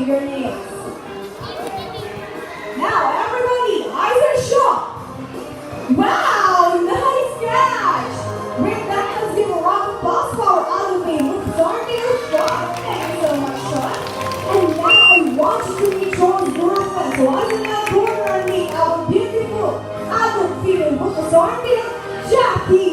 fingernails. Now, everybody, eyes are shut. Wow, nice catch! With that, let's give a round of applause for our other team. Thank you so much, Sean. And now I want you to meet Sean's girlfriend. So I'm in that corner and meet our beautiful adult female with the Zornville, Jackie.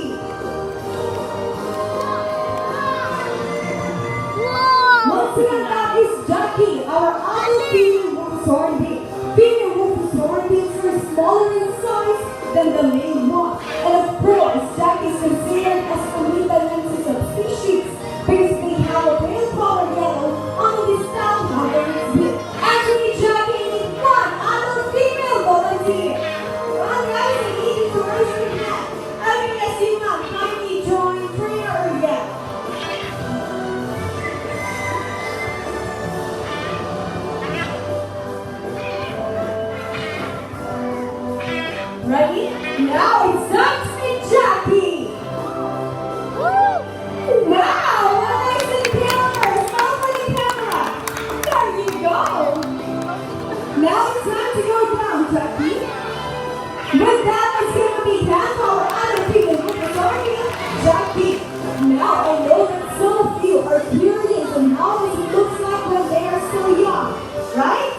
Once again, that is Jackie, our adult female with the Zornville. Female with the Zornvilles are smaller in size than the main one. And of course, Jackie is considered as a meta-lenses of species because they have a pale color yellow on this town covering blue. Actually, Jackie needs one adult female volunteer. Well, guys, I need you to raise your hand. I mean, as you not kindly join prayer or yet. Ready? Now it's time to meet Jackie! Wow! What nice and camera! Smile for the camera! There you go! Now it's time to go down, Jackie! With that, it's going to be time for our other people with the story, Jackie! Now I know that some of you are curious on how it looks like when they are still young, right?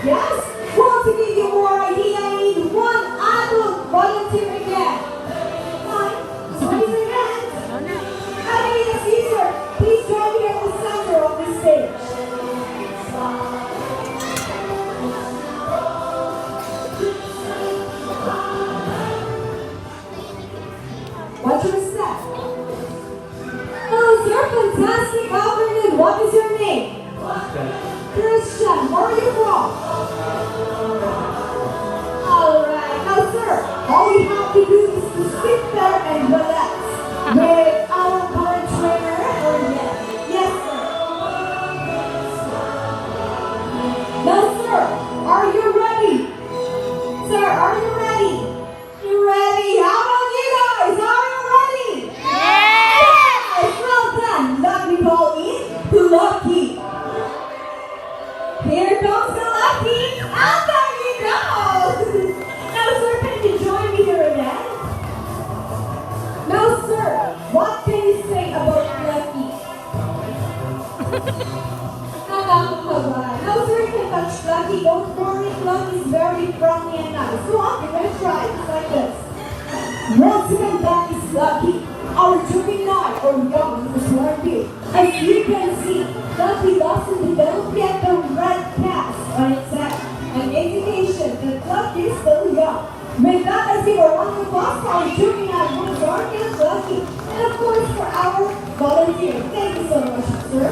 Yes? Well, to give you more idea, I need one adult volunteer again. Fine. So raise your hands. And I need a Caesar. Please join me at the center of the stage. What's your step? Oh, sir, fantastic afternoon. What is your name? Christian. Where are you from? Alright, now sir, all you have to do is to sit there and relax with our current trainer or yes. Yes, sir. Now sir, are you ready? Sir, are you ready? You ready? How about you guys? Are you ready? Yes! Well done. Let me call in to Lucky. Here comes the Lucky. And there you go. Now sir, can you join me here again? Now sir, what can you say about Lucky? Now sir, you can touch Lucky. Don't worry, Lucky is very friendly and nice. So I'm going to try it like this. Once again, that is Lucky, our juvenile or young Zornville. As you can see, Lucky doesn't develop yet the red cast on its head, an indication that Lucky is still young. With that, let's give a round of applause for our juvenile Zornville Lucky, and of course for our volunteer. Thank you so much, sir.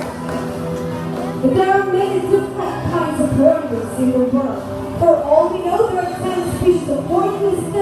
But there are many different kinds of tortoises in the world. For all we know, there are 10 species of tortoises